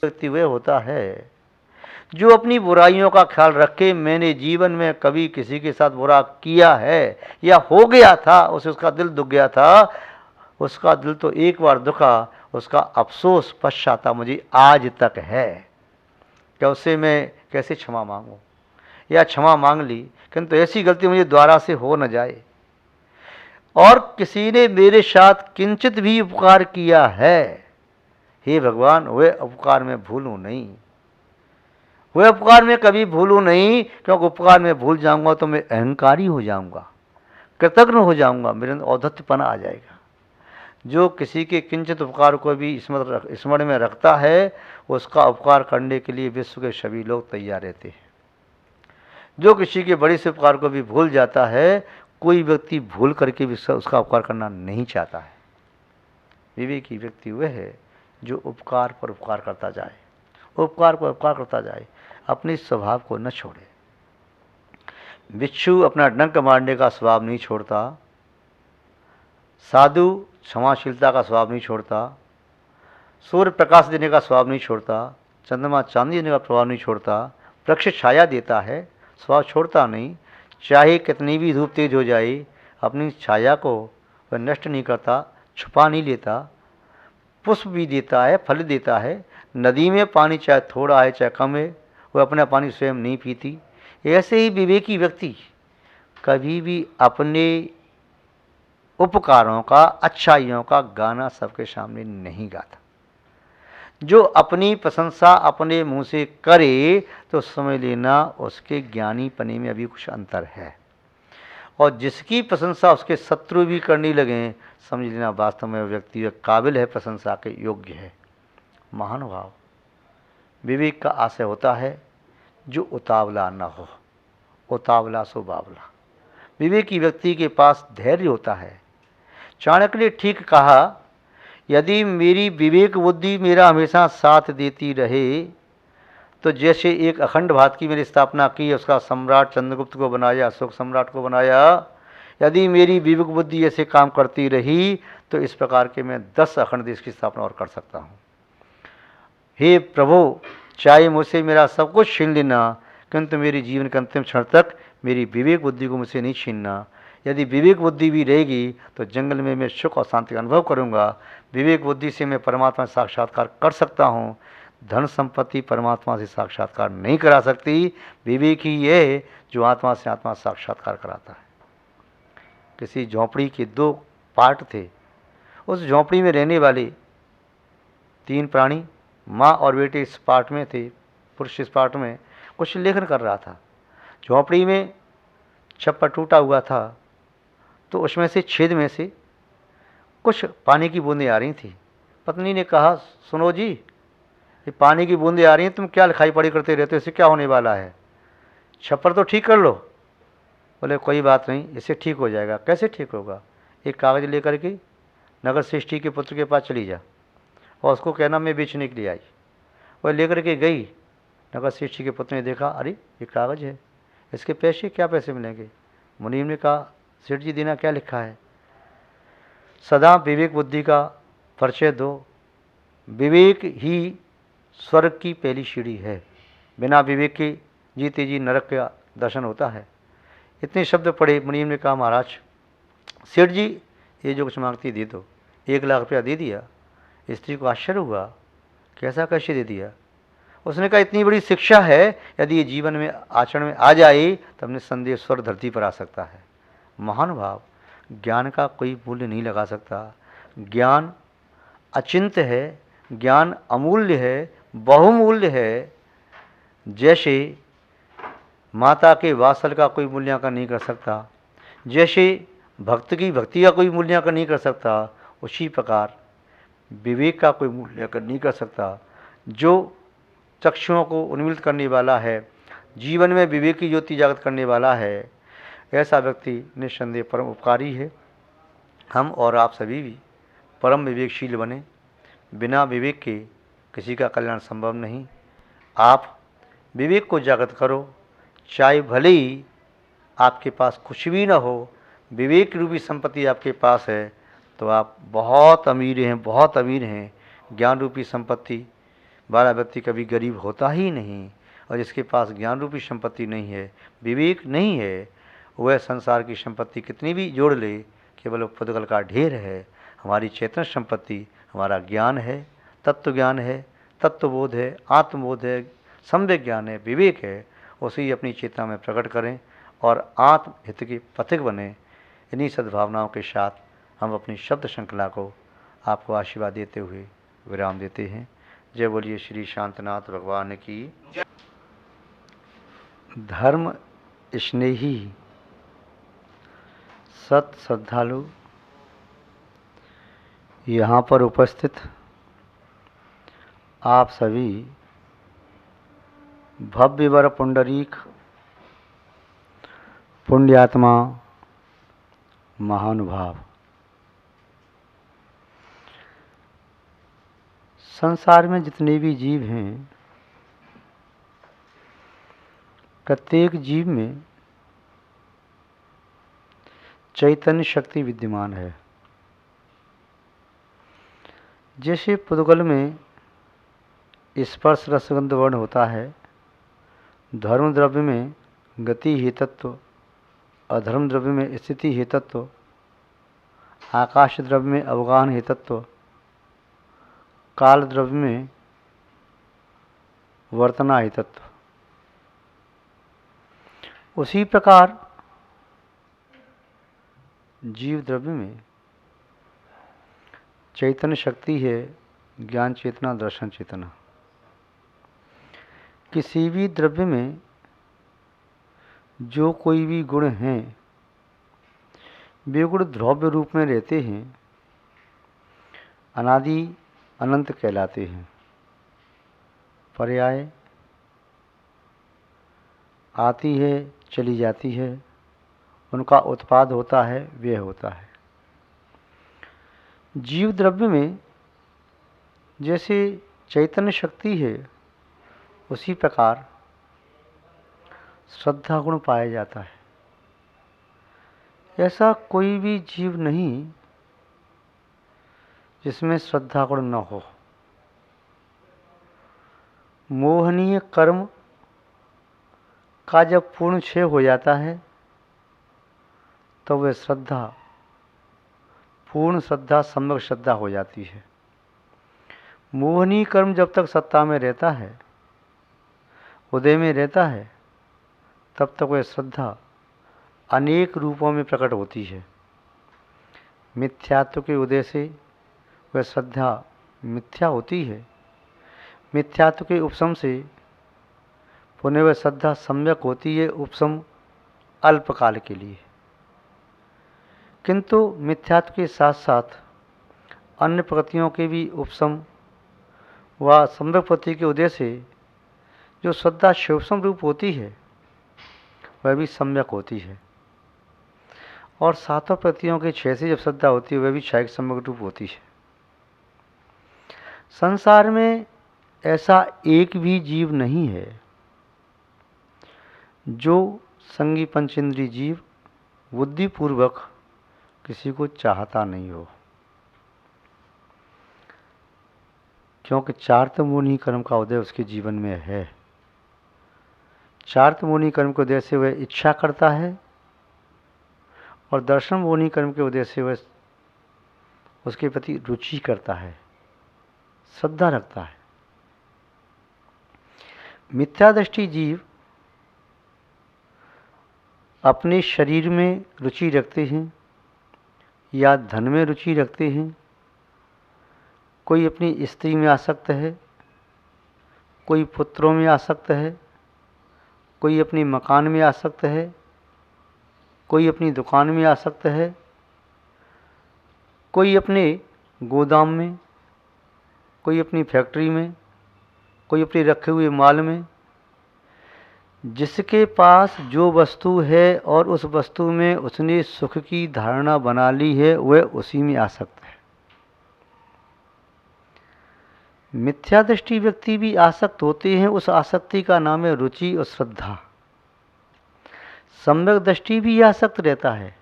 व्यक्ति वह होता है जो अपनी बुराइयों का ख्याल रखे। मैंने जीवन में कभी किसी के साथ बुरा किया है या हो गया था, उसे उसका दिल दुख गया था, उसका दिल तो एक बार दुखा, उसका अफसोस पश्चाताप मुझे आज तक है। क्या उससे मैं कैसे क्षमा मांगूं, या क्षमा मांग ली किंतु ऐसी गलती मुझे दोबारा से हो न जाए। और किसी ने मेरे साथ किंचित भी उपकार किया है, हे भगवान वह उपकार मैं भूलूं नहीं, वह उपकार मैं कभी भूलूं नहीं, क्योंकि उपकार मैं भूल जाऊंगा तो मैं अहंकारी हो जाऊंगा, कृतज्ञ हो जाऊंगा, मेरे अंदर औद्धत्यपना आ जाएगा। जो किसी के किंचित उपकार को भी स्मरण में रखता है, उसका उपकार करने के लिए विश्व के सभी लोग तैयार रहते हैं। जो किसी के बड़े से उपकार को भी भूल जाता है, कोई व्यक्ति भूल करके भी उसका उपकार करना नहीं चाहता है। विवेकी व्यक्ति वह है जो उपकार पर उपकार करता जाए, उपकार पर उपकार करता जाए, अपने स्वभाव को न छोड़े। बिच्छू अपना डंक मारने का स्वभाव नहीं छोड़ता, साधु क्षमाशीलता का स्वभाव नहीं छोड़ता, सूर्य प्रकाश देने का स्वभाव नहीं छोड़ता, चंद्रमा चांदी देने का प्रभाव नहीं छोड़ता, वृक्ष छाया देता है, स्वभाव छोड़ता नहीं। चाहे कितनी भी धूप तेज हो जाए, अपनी छाया को वह नष्ट नहीं करता, छुपा नहीं लेता, पुष्प भी देता है, फल देता है। नदी में पानी चाहे थोड़ा है चाहे कम है, वह अपना पानी स्वयं नहीं पीती। ऐसे ही विवेकी व्यक्ति कभी भी अपने उपकारों का, अच्छाइयों का गाना सबके सामने नहीं गाता। जो अपनी प्रशंसा अपने मुंह से करे तो समझ लेना उसके ज्ञानीपने में अभी कुछ अंतर है, और जिसकी प्रशंसा उसके शत्रु भी करने लगें, समझ लेना वास्तव में व्यक्ति काबिल है, प्रशंसा के योग्य है। महानुभाव, विवेक का आशय होता है जो उतावला न हो, उतावला सो बावला। विवेकी व्यक्ति के पास धैर्य होता है। चाणक्य ने ठीक कहा, यदि मेरी विवेक बुद्धि मेरा हमेशा साथ देती रहे तो जैसे एक अखंड भारत की मैंने स्थापना की, उसका सम्राट चंद्रगुप्त को बनाया, अशोक सम्राट को बनाया, यदि मेरी विवेक बुद्धि ऐसे काम करती रही तो इस प्रकार के मैं 10 अखंड देश की स्थापना और कर सकता हूँ। हे प्रभु, चाहे मुझसे मेरा सब कुछ छीन लेना, किंतु मेरे जीवन के अंतिम क्षण तक मेरी विवेक बुद्धि को मुझसे नहीं छीनना। यदि विवेक बुद्धि भी रहेगी तो जंगल में मैं सुख और शांति का अनुभव करूँगा। विवेक बुद्धि से मैं परमात्मा से साक्षात्कार कर सकता हूँ। धन संपत्ति परमात्मा से साक्षात्कार नहीं करा सकती, विवेक ही ये है जो आत्मा से आत्मा साक्षात्कार कराता है। किसी झोंपड़ी के 2 पार्ट थे, उस झोंपड़ी में रहने वाले 3 प्राणी, माँ और बेटे इस पार्ट में थे, पुरुष इस पार्ट में कुछ लेखन कर रहा था। झोंपड़ी में छप्पर टूटा हुआ था, तो उसमें से छेद में से कुछ पानी की बूंदें आ रही थी। पत्नी ने कहा, सुनो जी, ये पानी की बूंदें आ रही हैं, तुम क्या लिखाई पढ़ी करते रहते हो, इससे क्या होने वाला है, छप्पर तो ठीक कर लो। बोले कोई बात नहीं, इससे ठीक हो जाएगा। कैसे ठीक होगा? एक कागज़ लेकर के नगर श्रेष्ठी के पुत्र के पास चली जा और उसको कहना मैं बेचने के लिए आई। वह लेकर के गई, नगर श्रेष्ठी के पुत्र ने देखा, अरे ये कागज़ है, इसके पैसे क्या पैसे मिलेंगे? मुनीम ने कहा, सेठ जी देना क्या लिखा है? सदा विवेक बुद्धि का परिचय दो, विवेक ही स्वर्ग की पहली सीढ़ी है, बिना विवेक के जीते जी नरक का दर्शन होता है। इतने शब्द पढ़े। मुनीम ने कहा, महाराज सेठ जी ये जो कुछ मांगती दे दो। 1 लाख रुपया दे दिया। स्त्री को आश्चर्य हुआ, कैसा कैसे दे दिया? उसने कहा, इतनी बड़ी शिक्षा है, यदि ये जीवन में आचरण में आ जाए तो अपने संदेह स्वर्ग धरती पर आ सकता है। महानुभाव, ज्ञान का कोई मूल्य नहीं लगा सकता। ज्ञान अचिंत्य है, ज्ञान अमूल्य है, बहुमूल्य है। जैसे माता के वात्सल का कोई मूल्यांकन नहीं कर सकता, जैसे भक्त की भक्ति का कोई मूल्यांकन नहीं कर सकता, उसी प्रकार विवेक का कोई मूल्यांकन नहीं कर सकता। जो चक्षुओं को उन्मिलित करने वाला है, जीवन में विवेक की ज्योति जागृत करने वाला है, ऐसा व्यक्ति निस्संदेह परम उपकारी है। हम और आप सभी भी परम विवेकशील बने। बिना विवेक के किसी का कल्याण संभव नहीं। आप विवेक को जागृत करो, चाहे भले ही आपके पास कुछ भी न हो, विवेक रूपी संपत्ति आपके पास है तो आप बहुत अमीर हैं, बहुत अमीर हैं। ज्ञान रूपी संपत्ति वाला व्यक्ति कभी गरीब होता ही नहीं, और जिसके पास ज्ञान रूपी संपत्ति नहीं है, विवेक नहीं है, वह संसार की संपत्ति कितनी भी जोड़ ले, केवल पुद्गल का ढेर है। हमारी चेतन संपत्ति हमारा ज्ञान है, तत्व ज्ञान है, तत्वबोध है, आत्मबोध है, सम्यक ज्ञान है, विवेक है। उसी अपनी चेतना में प्रकट करें और आत्महित के पथिक बने। इन्हीं सद्भावनाओं के साथ हम अपनी शब्द श्रृंखला को आपको आशीर्वाद देते हुए विराम देते हैं। जय बोलिए श्री शांतनाथ भगवान की। धर्म स्नेही सत श्रद्धालु यहाँ पर उपस्थित आप सभी भव्य वर पुंडरीक पुण्यात्मा महानुभाव, संसार में जितने भी जीव हैं, प्रत्येक जीव में चैतन्य शक्ति विद्यमान है। जैसे पुद्गल में स्पर्श रसगंध वर्ण होता है, धर्म द्रव्य में गति हेतत्व, अधर्म द्रव्य में स्थिति हेतत्व, आकाश द्रव्य में अवगाहन हेतत्व, काल द्रव्य में वर्तना हेतत्व, उसी प्रकार जीव द्रव्य में चैतन्य शक्ति है, ज्ञान चेतना, दर्शन चेतना। किसी भी द्रव्य में जो कोई भी गुण हैं, वे गुण द्रव्य रूप में रहते हैं, अनादि अनंत कहलाते हैं। पर्याय आती है, चली जाती है, उनका उत्पाद होता है, व्यय होता है। जीव द्रव्य में जैसे चैतन्य शक्ति है, उसी प्रकार श्रद्धा गुण पाया जाता है। ऐसा कोई भी जीव नहीं जिसमें श्रद्धा गुण न हो। मोहनीय कर्म का जब पूर्ण क्षय हो जाता है, तो वह श्रद्धा पूर्ण श्रद्धा, सम्यक श्रद्धा हो जाती है। मोहनीय कर्म जब तक सत्ता में रहता है, उदय में रहता है, तब तक वह श्रद्धा अनेक रूपों में प्रकट होती है। मिथ्यात्व के उदय से वह श्रद्धा मिथ्या होती है, मिथ्यात्व के उपशम से पुनः वह श्रद्धा सम्यक होती है, उपशम अल्पकाल के लिए। किंतु मिथ्यात्व के साथ साथ अन्य प्रकृतियों के भी उपशम व सम्यक प्रकृति के उदय से जो श्रद्धा शिवसम रूप होती है, वह भी सम्यक होती है। और सातों प्रकृतियों के क्षय से जब श्रद्धा होती है, वह भी क्षयिक सम्यक रूप होती है। संसार में ऐसा एक भी जीव नहीं है जो संगी पंचेंद्रिय जीव बुद्धिपूर्वक किसी को चाहता नहीं हो, क्योंकि चार्तमूनि कर्म का उदय उसके जीवन में है। चार्तमूनि कर्म के उदय से वह इच्छा करता है, और दर्शन मूनि कर्म के उदय से वह उसके प्रति रुचि करता है, श्रद्धा रखता है। मिथ्यादृष्टि जीव अपने शरीर में रुचि रखते हैं या धन में रुचि रखते हैं। कोई अपनी स्त्री में आसक्त है, कोई पुत्रों में आसक्त है, कोई अपने मकान में आसक्त है, कोई अपनी दुकान में आसक्त है, कोई अपने गोदाम में, कोई अपनी फैक्ट्री में, कोई अपने रखे हुए माल में। जिसके पास जो वस्तु है और उस वस्तु में उसने सुख की धारणा बना ली है, वह उसी में आसक्त है। मिथ्यादृष्टि व्यक्ति भी आसक्त होते हैं, उस आसक्ति का नाम है रुचि और श्रद्धा। सम्यक दृष्टि भी आसक्त रहता है।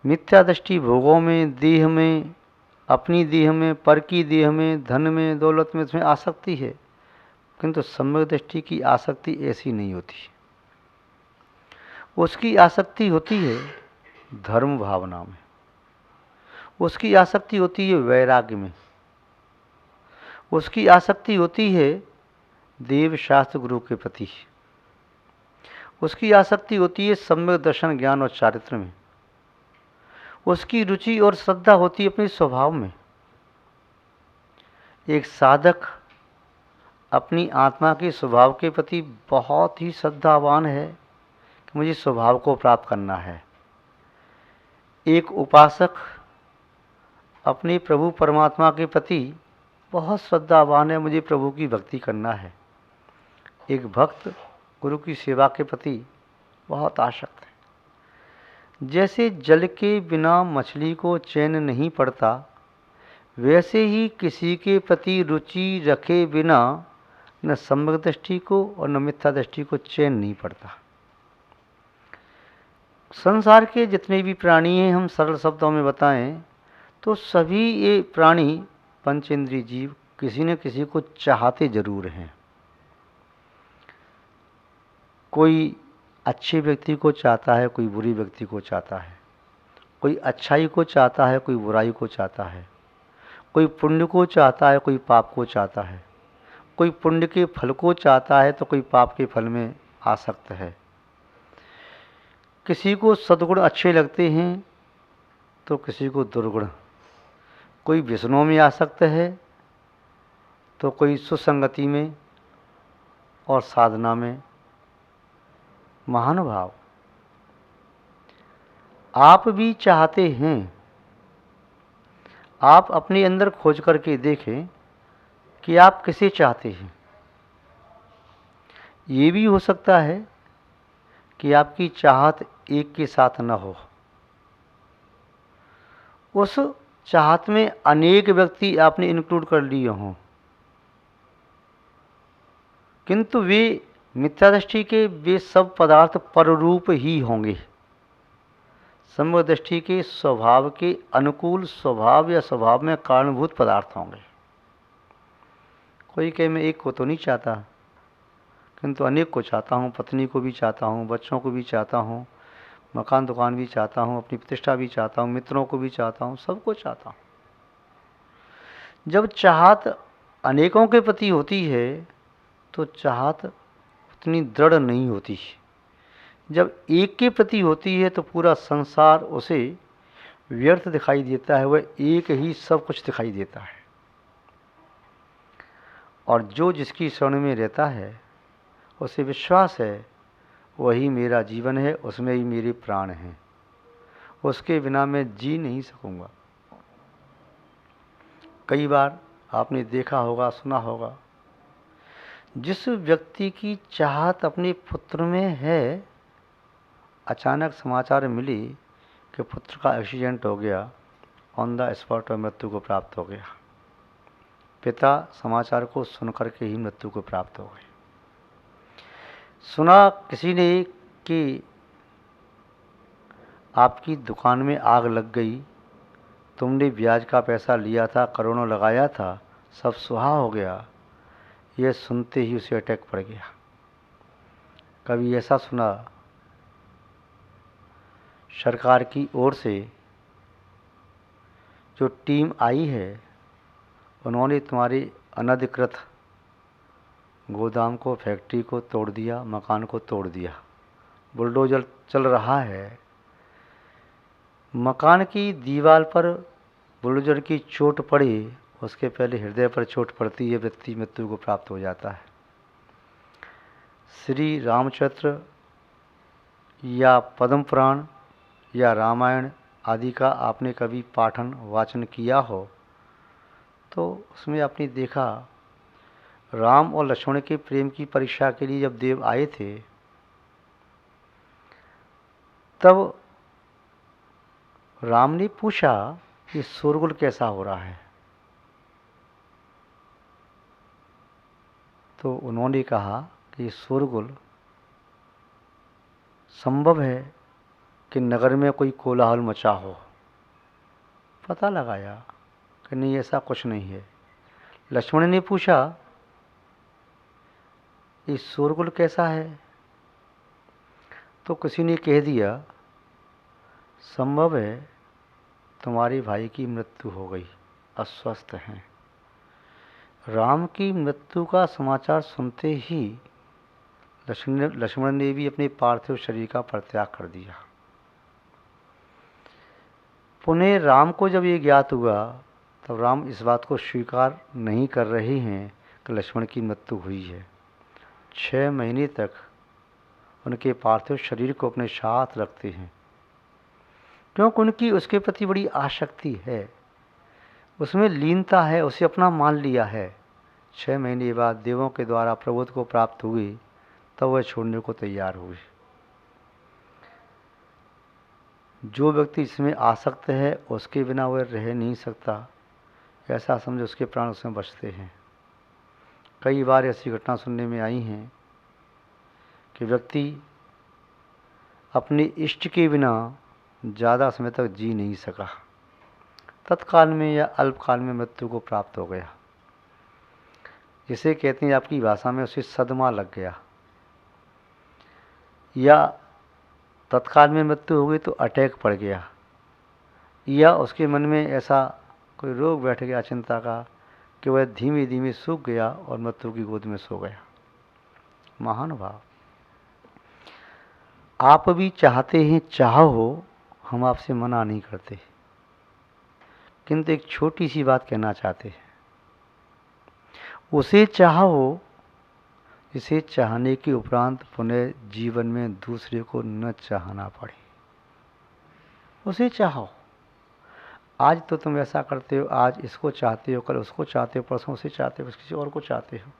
मिथ्यादृष्टि भोगों में, देह में, अपनी देह में, पर की देह में, धन में, दौलत में, इसमें आसक्ति है, किंतु सम्यक दृष्टि की आसक्ति ऐसी नहीं होती। उसकी आसक्ति होती है धर्म भावना में, उसकी आसक्ति होती है वैराग्य में, उसकी आसक्ति होती है देव शास्त्र गुरु के प्रति, उसकी आसक्ति होती है सम्यक दर्शन ज्ञान और चारित्र में, उसकी रुचि और श्रद्धा होती है अपने स्वभाव में। एक साधक अपनी आत्मा के स्वभाव के प्रति बहुत ही श्रद्धावान है कि मुझे स्वभाव को प्राप्त करना है। एक उपासक अपने प्रभु परमात्मा के प्रति बहुत श्रद्धावान है, मुझे प्रभु की भक्ति करना है। एक भक्त गुरु की सेवा के प्रति बहुत आसक्त है। जैसे जल के बिना मछली को चैन नहीं पड़ता, वैसे ही किसी के प्रति रुचि रखे बिना न सम्यक दृष्टि को और न मिथ्या दृष्टि को चैन नहीं पड़ता। संसार के जितने भी प्राणी हैं, हम सरल शब्दों में बताएं तो सभी ये प्राणी पंचेंद्रिय जीव किसी न किसी को चाहते जरूर हैं। कोई अच्छे व्यक्ति को चाहता है, कोई बुरी व्यक्ति को चाहता है, कोई अच्छाई को चाहता है, कोई बुराई को चाहता है, कोई पुण्य को चाहता है, कोई पाप को चाहता है, कोई पुण्य के फल को चाहता है तो कोई पाप के फल में आसक्त है। किसी को सद्गुण अच्छे लगते हैं तो किसी को दुर्गुण, कोई व्यसनों में आसक्त है तो कोई सुसंगति में और साधना में। महानुभाव, आप भी चाहते हैं, आप अपने अंदर खोज करके देखें कि आप किसे चाहते हैं। ये भी हो सकता है कि आपकी चाहत एक के साथ न हो, उस चाहत में अनेक व्यक्ति आपने इंक्लूड कर लिए हों, किंतु वे मिथ्या दृष्टि के वे सब पदार्थ पररूप ही होंगे। सम्यक दृष्टि के स्वभाव के अनुकूल स्वभाव या स्वभाव में कारणभूत पदार्थ होंगे। कोई कहे मैं एक को तो नहीं चाहता, किंतु अनेक को चाहता हूँ, पत्नी को भी चाहता हूँ, बच्चों को भी चाहता हूँ, मकान दुकान भी चाहता हूँ, अपनी प्रतिष्ठा भी चाहता हूँ, मित्रों को भी चाहता हूँ, सबको चाहता हूँ। जब चाहत अनेकों के प्रति होती है तो चाहत उतनी दृढ़ नहीं होती। जब एक के प्रति होती है तो पूरा संसार उसे व्यर्थ दिखाई देता है, वह एक ही सब कुछ दिखाई देता है। और जो जिसकी शरण में रहता है उसे विश्वास है वही मेरा जीवन है, उसमें ही मेरे प्राण हैं, उसके बिना मैं जी नहीं सकूंगा। कई बार आपने देखा होगा, सुना होगा, जिस व्यक्ति की चाहत अपने पुत्र में है, अचानक समाचार मिली कि पुत्र का एक्सीडेंट हो गया, ऑन द स्पॉट में मृत्यु को प्राप्त हो गया। पिता समाचार को सुनकर के ही मृत्यु को प्राप्त हो गए। सुना किसी ने कि आपकी दुकान में आग लग गई, तुमने ब्याज का पैसा लिया था, करोड़ों लगाया था, सब सुहा हो गया। यह सुनते ही उसे अटैक पड़ गया। कभी ऐसा सुना सरकार की ओर से जो टीम आई है, उन्होंने तुम्हारे अनधिकृत गोदाम को, फैक्ट्री को तोड़ दिया, मकान को तोड़ दिया, बुलडोजर चल रहा है, मकान की दीवार पर बुलडोजर की चोट पड़ी, उसके पहले हृदय पर चोट पड़ती है, व्यक्ति मृत्यु को प्राप्त हो जाता है। श्री रामचरित्र या पद्म पुराण या रामायण आदि का आपने कभी पाठन वाचन किया हो तो उसमें आपने देखा, राम और लक्ष्मण के प्रेम की परीक्षा के लिए जब देव आए थे, तब राम ने पूछा कि शोरगुल कैसा हो रहा है, तो उन्होंने कहा कि शोरगुल संभव है कि नगर में कोई कोलाहल मचा हो। पता लगाया कि नहीं ऐसा कुछ नहीं है। लक्ष्मण ने पूछा ये शोरगुल कैसा है? तो किसी ने कह दिया संभव है तुम्हारे भाई की मृत्यु हो गई, अस्वस्थ हैं। राम की मृत्यु का समाचार सुनते ही लक्ष्मण ने भी अपने पार्थिव शरीर का परित्याग कर दिया। पुनः राम को जब ये ज्ञात हुआ तब राम इस बात को स्वीकार नहीं कर रहे हैं कि लक्ष्मण की मृत्यु हुई है। 6 महीने तक उनके पार्थिव शरीर को अपने साथ रखते हैं, क्योंकि उनकी उसके प्रति बड़ी आसक्ति है, उसमें लीनता है, उसे अपना मान लिया है। 6 महीने बाद देवों के द्वारा प्रबोध को प्राप्त हुए तब वह छोड़ने को तैयार हुए। जो व्यक्ति इसमें आसक्त है उसके बिना वह रह नहीं सकता, ऐसा समझ उसके प्राण उसमें बचते हैं। कई बार ऐसी घटना सुनने में आई हैं कि व्यक्ति अपने इष्ट के बिना ज़्यादा समय तक जी नहीं सका, तत्काल में या अल्पकाल में मृत्यु को प्राप्त हो गया। जिसे कहते हैं आपकी भाषा में उसे सदमा लग गया, या तत्काल में मृत्यु हो गई तो अटैक पड़ गया, या उसके मन में ऐसा कोई रोग बैठ गया चिंता का कि वह धीमे धीमे सूख गया और मृत्यु की गोद में सो गया। महानुभाव, आप भी चाहते हैं, चाहो, हम आपसे मना नहीं करते, किंतु एक छोटी सी बात कहना चाहते हैं। उसे चाहो जिसे चाहने के उपरांत पुनः जीवन में दूसरे को न चाहना पड़े। उसे चाहो। आज तो तुम ऐसा करते हो, आज इसको चाहते हो, कल उसको चाहते हो, परसों उसे चाहते हो, किसी और को चाहते हो।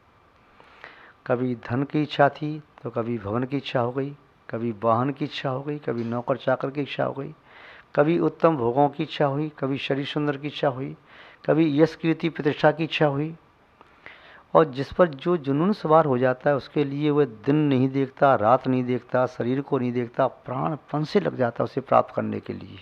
कभी धन की इच्छा थी तो कभी भवन की इच्छा हो गई, कभी वाहन की इच्छा हो गई, कभी नौकर चाकर की इच्छा हो गई, कभी उत्तम भोगों की इच्छा हुई, कभी शरीर सुंदर की इच्छा हुई, कभी यश कीर्ति प्रतिष्ठा की इच्छा हुई। और जिस पर जो जुनून सवार हो जाता है उसके लिए वह दिन नहीं देखता, रात नहीं देखता, शरीर को नहीं देखता, प्राणपण से लग जाता है उसे प्राप्त करने के लिए।